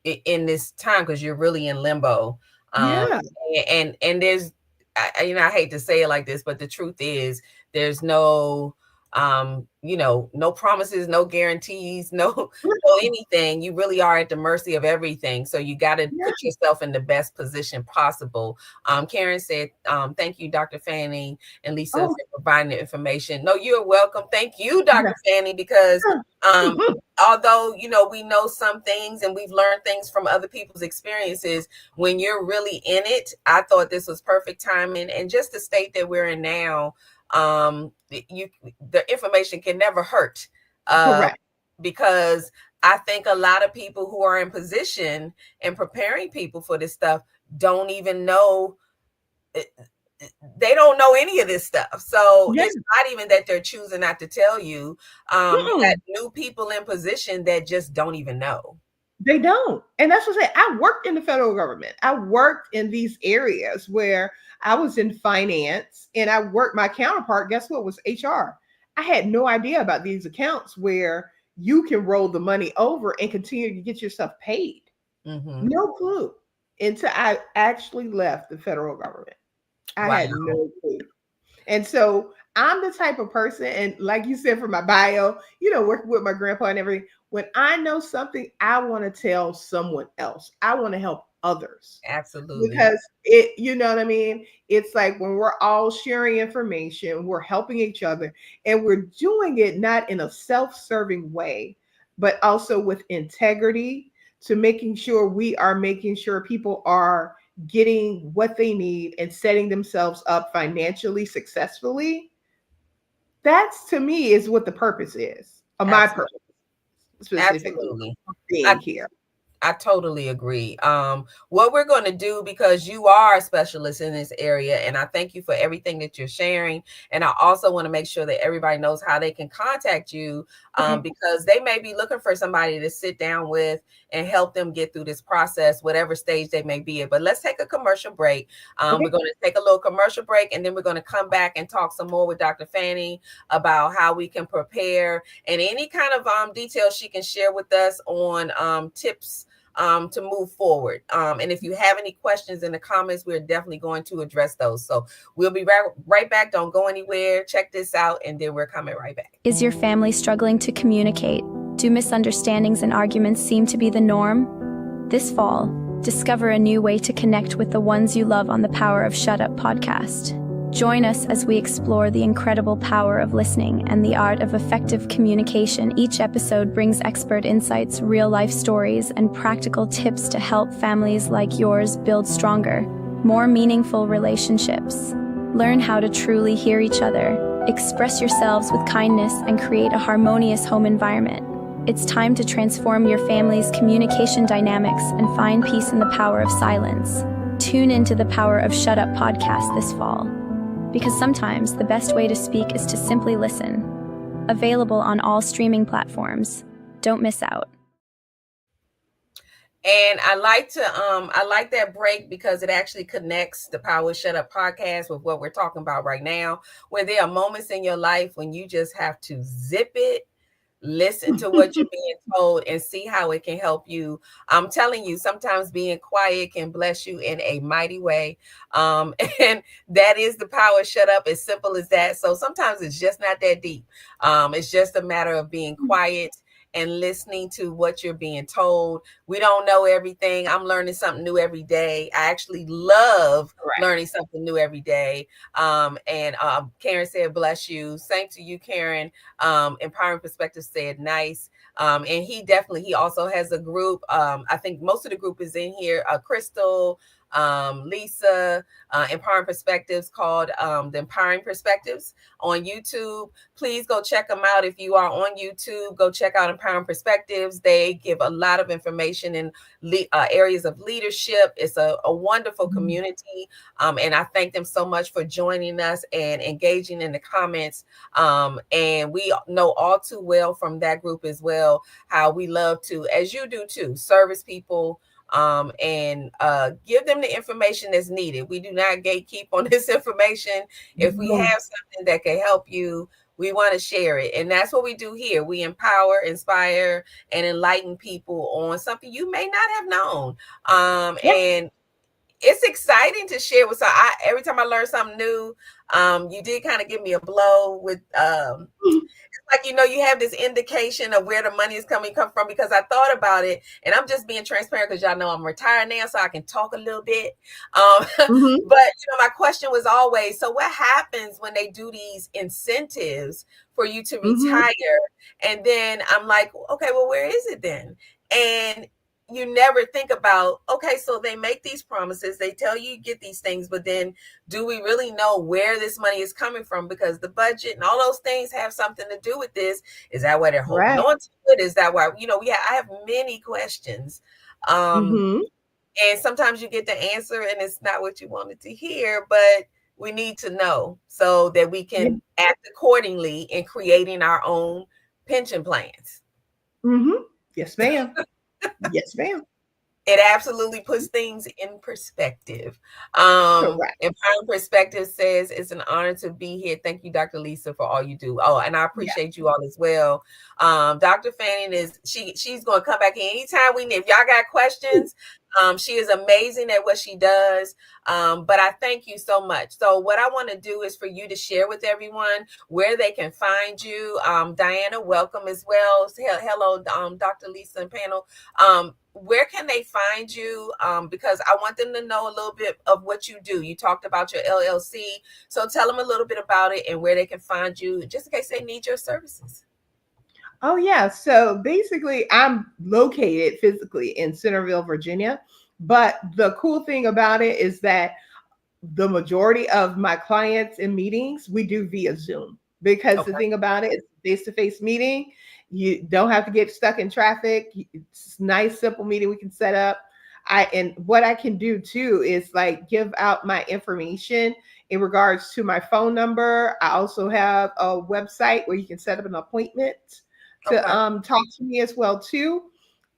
in this time, because you're really in limbo. Um, Yeah. and there's, I hate to say it like this, but the truth is, there's no, no promises, no guarantees, no anything. You really are at the mercy of everything. So you got to Yeah. put yourself in the best position possible. Karen said, "Thank you, Dr. Fanning and Lisa, Oh, for providing the information." No, you're welcome. Thank you, yeah. Dr. Fanning, because um, although we know some things and we've learned things from other people's experiences, when you're really in it, I thought this was perfect timing. And just the state that we're in now, the information can never hurt, uh, Correct. because I think a lot of people who are in position and preparing people for this stuff don't even know, they don't know any of this stuff. So Yeah. it's not even that they're choosing not to tell you. You got Mm-mm. new people in position that just don't even know. They don't. And that's what I say. I worked in the federal government. I worked in these areas where I was in finance, and I worked, my counterpart, guess what, was HR. I had no idea about these accounts where you can roll the money over and continue to get yourself paid. Mm-hmm. No clue until I actually left the federal government. I had Wow. no clue. And so I'm the type of person, and like you said for my bio, working with my grandpa and everything, when I know something, I want to tell someone else. I want to help others. Absolutely. Because you know what I mean? It's like when we're all sharing information, we're helping each other, and we're doing it not in a self-serving way, but also with integrity, to making sure we are making sure people are getting what they need and setting themselves up financially successfully. That's, to me, is what the purpose is. My Absolutely. purpose specifically Absolutely. being here. I totally agree. What we're going to do, because you are a specialist in this area, and I thank you for everything that you're sharing. And I also want to make sure that everybody knows how they can contact you, Okay. because they may be looking for somebody to sit down with and help them get through this process, whatever stage they may be in. But let's take a commercial break. Okay. We're going to take a little commercial break, and then we're going to come back and talk some more with Dr. Fanny about how we can prepare and any kind of details she can share with us on tips to move forward. And if you have any questions in the comments, we're definitely going to address those. So we'll be right back. Don't go anywhere. Check this out, and then we're coming right back. Is your family struggling to communicate? Do misunderstandings and arguments seem to be the norm? This fall, discover a new way to connect with the ones you love on the Power of Shut Up podcast. Join us as we explore the incredible power of listening and the art of effective communication. Each episode brings expert insights, real-life stories, and practical tips to help families like yours build stronger, more meaningful relationships. Learn how to truly hear each other, express yourselves with kindness, and create a harmonious home environment. It's time to transform your family's communication dynamics and find peace in the power of silence. Tune into the Power of Shut Up podcast this fall, because sometimes the best way to speak is to simply listen. Available on all streaming platforms. Don't miss out. And I like that break because it actually connects the Power Shut Up podcast with what we're talking about right now, where there are moments in your life when you just have to zip it, listen to what you're being told, and see how it can help you. I'm telling you, sometimes being quiet can bless you in a mighty way. And that is the Power Shut Up, as simple as that. So sometimes it's just not that deep. It's just a matter of being quiet and listening to what you're being told. We don't know everything. I'm learning something new every day. I actually love learning something new every day. And Karen said, bless you. Same to you, Karen. Empowering Perspective said, nice. And he also has a group. I think most of the group is in here. Crystal, Lisa, Empowering Perspectives, called the Empowering Perspectives on YouTube. Please go check them out. If you are on YouTube, go check out Empowering Perspectives. They give a lot of information in areas of leadership. It's a wonderful community. And I thank them so much for joining us and engaging in the comments. And we know all too well from that group as well, how we love to, as you do too, service people, and give them the information that's needed. We do not gatekeep on this information. If we have something that can help you, we want to share it. And that's what we do here. We empower, inspire, and enlighten people on something you may not have known. And it's exciting to share with. So every time I learn something new, you did kind of give me a blow with like, you have this indication of where the money is come from, because I thought about it, and I'm just being transparent because y'all know I'm retired now, so I can talk a little bit. But my question was always, so what happens when they do these incentives for you to retire? And then I'm like, okay, well, where is it then? And you never think about, okay, so they make these promises, they tell you get these things, but then do we really know where this money is coming from? Because the budget and all those things have something to do with this. Is that why they're holding on to it? Is that why, I have many questions. And sometimes you get the answer and it's not what you wanted to hear, but we need to know so that we can act accordingly in creating our own pension plans. Yes, ma'am. Yes, ma'am. It absolutely puts things in perspective. Empowering Perspective says, it's an honor to be here. Thank you, Dr. Lisa, for all you do. Oh, and I appreciate you all as well. Dr. Fanning she's going to come back in anytime we need. If y'all got questions, She is amazing at what she does. But I thank you so much. So what I want to do is for you to share with everyone where they can find you. Diana, welcome as well. Hello, Dr. Lisa and panel. Where can they find you? Because I want them to know a little bit of what you do. You talked about your LLC. So tell them a little bit about it and where they can find you, just in case they need your services. Oh, yeah. So basically, I'm located physically in Centerville, Virginia. But the cool thing about it is that the majority of my clients and meetings, we do via Zoom. Because the thing about it is face-to-face meeting. You don't have to get stuck in traffic. It's a nice, simple meeting we can set up. And what I can do too is like give out my information in regards to my phone number. I also have a website where you can set up an appointment to talk to me as well too.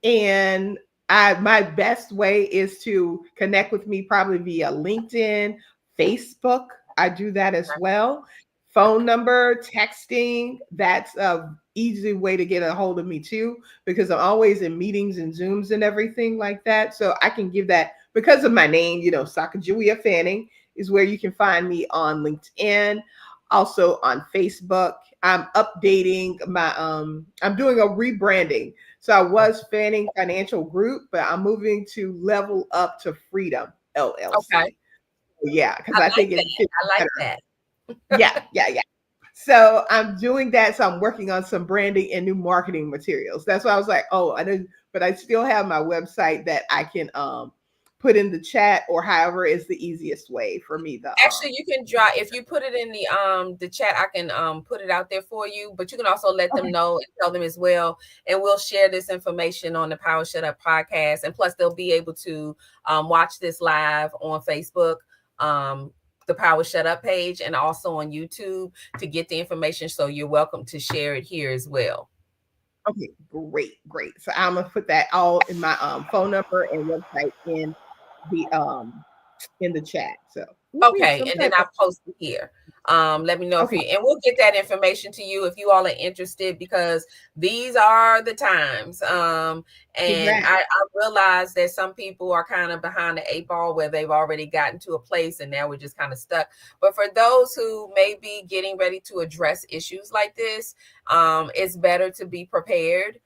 And my best way is to connect with me probably via LinkedIn, Facebook. I do that as well. Phone number, texting, that's a easy way to get a hold of me too, because I'm always in meetings and Zooms and everything like that. So I can give that because of my name, Sacagawea Fanning is where you can find me on LinkedIn, also on Facebook. I'm updating my, I'm doing a rebranding. So I was Fanning Financial Group, but I'm moving to Level Up to Freedom LLC. Okay. Yeah, because I think it fits I like better. that. Yeah. So I'm doing that. So I'm working on some branding and new marketing materials. That's why I was like, oh, I didn't, but I still have my website that I can put in the chat, or however is the easiest way for me to actually you can draw. If you put it in the chat, I can put it out there for you, but you can also let them know and tell them as well, and we'll share this information on the Power Shut Up podcast, and plus they'll be able to watch this live on Facebook, the Power Shut Up page, and also on YouTube to get the information. So you're welcome to share it here as well. Okay, great. So I'm gonna put that all in my phone number and website in the chat. So okay, and then I'll post it here. Let me know if you, and we'll get that information to you if you all are interested, because these are the times. And exactly. I realize that some people are kind of behind the 8 ball where they've already gotten to a place and now we're just kind of stuck. But for those who may be getting ready to address issues like this, it's better to be prepared.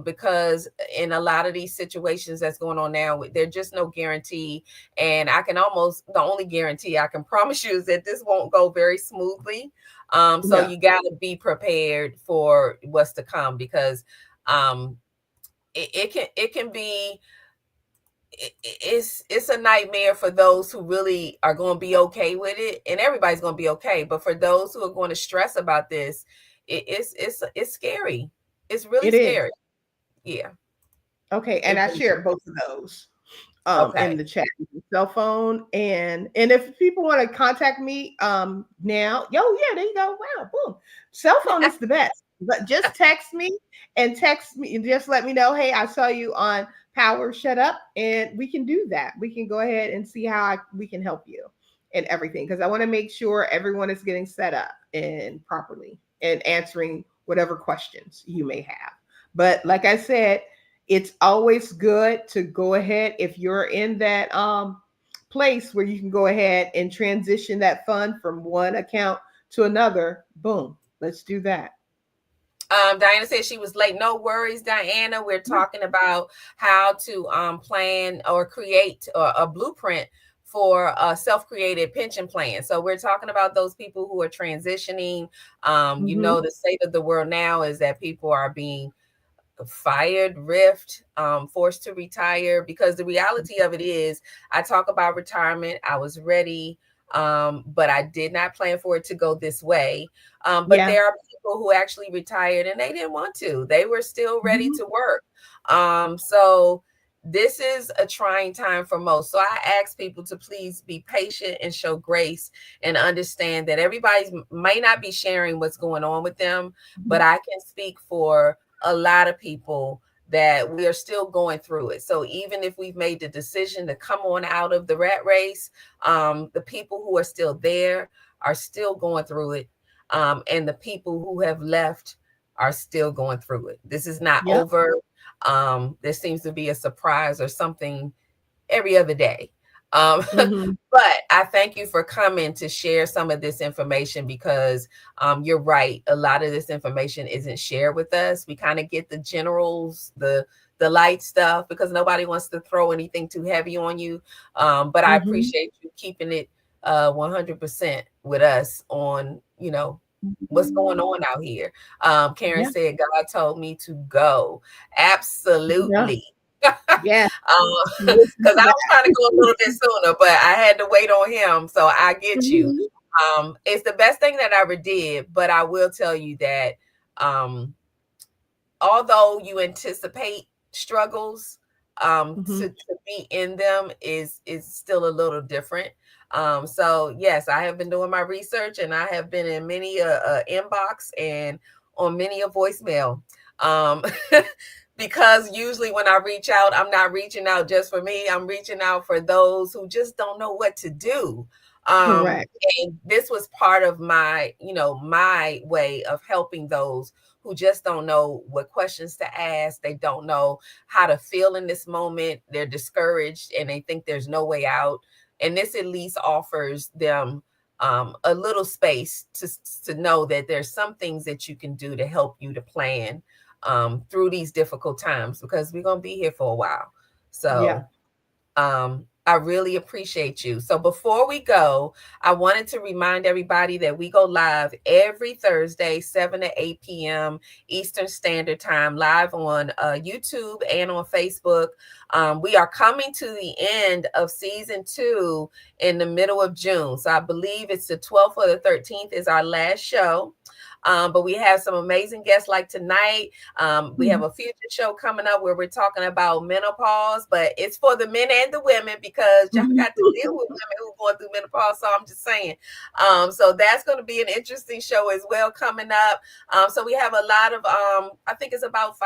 Because in a lot of these situations that's going on now, there's just no guarantee. And the only guarantee I can promise you is that this won't go very smoothly. So you got to be prepared for what's to come, because it can be, it's a nightmare for those who really are going to be okay with it, and everybody's going to be okay. But for those who are going to stress about this, it's scary. It's really scary. Yeah. Okay. And I shared both of those in the chat, cell phone. And if people want to contact me now, there you go. Wow, boom. Cell phone is the best. But just text me and just let me know, hey, I saw you on Power Shut Up, and we can do that. We can go ahead and see how we can help you and everything, because I want to make sure everyone is getting set up and properly and answering whatever questions you may have. But like I said, it's always good to go ahead, if you're in that place where you can go ahead and transition that fund from one account to another. Boom, let's do that. Diana said she was late. No worries, Diana. We're talking about how to plan or create a blueprint for a self-created pension plan. So we're talking about those people who are transitioning. You know, the state of the world now is that people are being fired, riffed, forced to retire, because the reality of it is, I talk about retirement. I was ready, but I did not plan for it to go this way. But there are people who actually retired and they didn't want to. They were still ready to work. So this is a trying time for most. So I ask people to please be patient and show grace, and understand that everybody may not be sharing what's going on with them, but I can speak for a lot of people that we are still going through it. So even if we've made the decision to come on out of the rat race, the people who are still there are still going through it. And the people who have left are still going through it. This is not over. There seems to be a surprise or something every other day. Mhm. But I thank you for coming to share some of this information because you're right. A lot of this information isn't shared with us. We kind of get the generals, the light stuff because nobody wants to throw anything too heavy on you. But I Mhm. appreciate you keeping it 100% with us on, what's going on out here. Karen Yeah. said, God told me to go. Yeah. Absolutely. Yeah. Because Listen I to was trying to that. go a little bit sooner, but I had to wait on him. So I get you. Mhm. It's the best thing that I ever did, but I will tell you that um, although you anticipate struggles, Mhm. to be in them is still a little different. So yes, I have been doing my research, and I have been in many a inbox and on many a voicemail. Um, because usually when I reach out, I'm not reaching out just for me. I'm reaching out for those who just don't know what to do. Correct. And this was part of my, my way of helping those who just don't know what questions to ask. They don't know how to feel in this moment. They're discouraged and they think there's no way out. And this at least offers them a little space to know that there's some things that you can do to help you to plan through these difficult times because we're going to be here for a while. Yeah. So I really appreciate you. So before we go, I wanted to remind everybody that we go live every Thursday, 7 to 8 p.m. Eastern Standard Time, live on YouTube and on Facebook. We are coming to the end of season 2 in the middle of June. So I believe it's the 12th or the 13th is our last show. But we have some amazing guests like tonight. We have Mhm. a future show coming up where we're talking about menopause, but it's for the men and the women because y'all Mhm. got to deal with women who are going through menopause. So I'm just saying. So that's going to be an interesting show as well coming up. So we have a lot of, I think it's about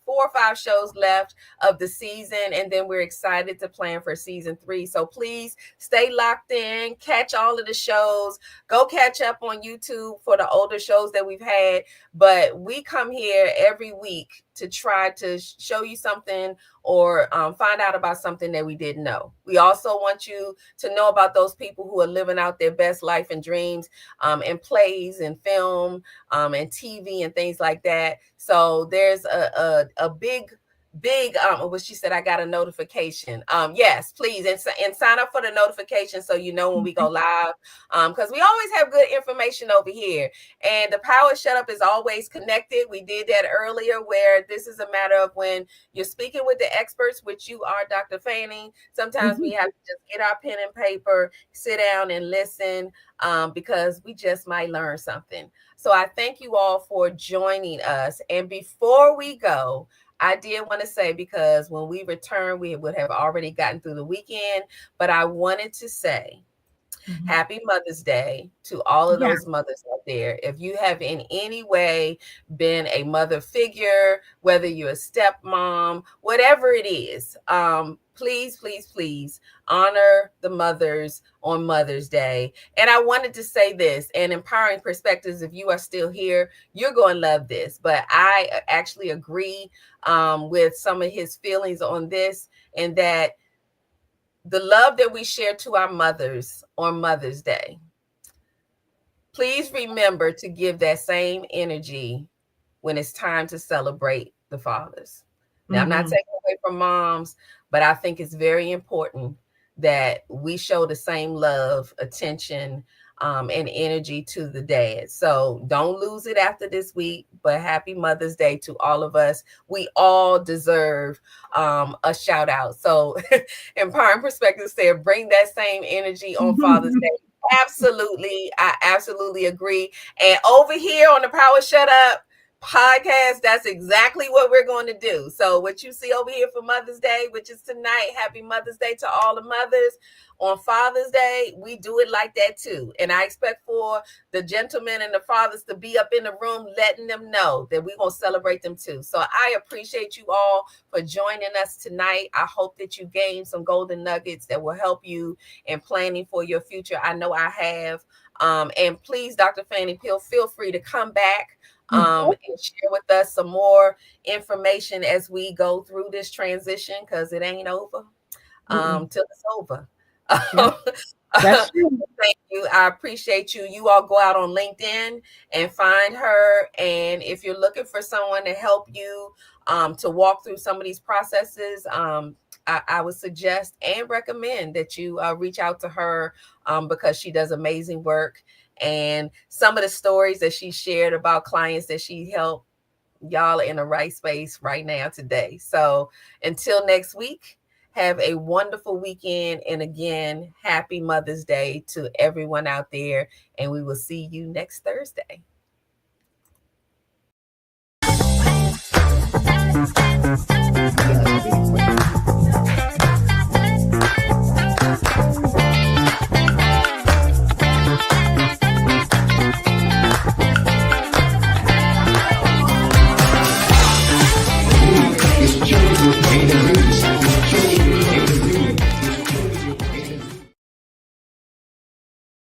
4 or 5 shows left of the season, and then we're excited to plan for season 3. So please stay locked in, catch all of the shows, go catch up on YouTube for the older shows that we've had. But we come here every week to try to show you something or find out about something that we didn't know. We also want you to know about those people who are living out their best life and dreams in plays and film and TV and things like that. So there's a big what she said, I got a notification. Yes, please, and sign up for the notification so you know when we go live, because we always have good information over here. And the power shut up is always connected. We did that earlier, where this is a matter of when you're speaking with the experts, which you are, Dr. Fanning. Sometimes we Mhm. have to just get our pen and paper, sit down and listen, because we just might learn something. So I thank you all for joining us. And before we go, I did want to say, because when we return, we would have already gotten through the weekend, but I wanted to say, Mhm. Happy Mother's Day to all of Yeah. those mothers out there. If you have in any way been a mother figure, whether you're a stepmom, whatever it is, please, please, please honor the mothers on Mother's Day. And I wanted to say this, and Empowering Perspectives, if you are still here, you're going to love this. But I actually agree with some of his feelings on this, and that the love that we share to our mothers on Mother's Day, please remember to give that same energy when it's time to celebrate the fathers. Now, I'm not Mhm. taking away from moms, but I think it's very important that we show the same love, attention, and energy to the dad. So don't lose it after this week, but happy Mother's Day to all of us. We all deserve a shout out. So Empowering Perspective said, bring that same energy on Father's Day. Absolutely. I absolutely agree. And over here on the Power Shut Up podcast, that's exactly what we're going to do. So what you see over here for Mother's Day, which is tonight, happy Mother's Day to all the mothers. On Father's Day, we do it like that too. And I expect for the gentlemen and the fathers to be up in the room, letting them know that we're going to celebrate them too. So I appreciate you all for joining us tonight. I hope that you gain some golden nuggets that will help you in planning for your future. I know I have. And please, Dr. Fanny Peel, feel free to come back Mhm. and share with us some more information as we go through this transition, because it ain't over. till it's over. Yeah. That's true. Thank you. I appreciate you. You all go out on LinkedIn and find her. And if you're looking for someone to help you to walk through some of these processes, I would suggest and recommend that you reach out to her because she does amazing work. And some of the stories that she shared about clients that she helped, y'all are in the right space right now today. So until next week, have a wonderful weekend. And again, happy Mother's Day to everyone out there. And we will see you next Thursday.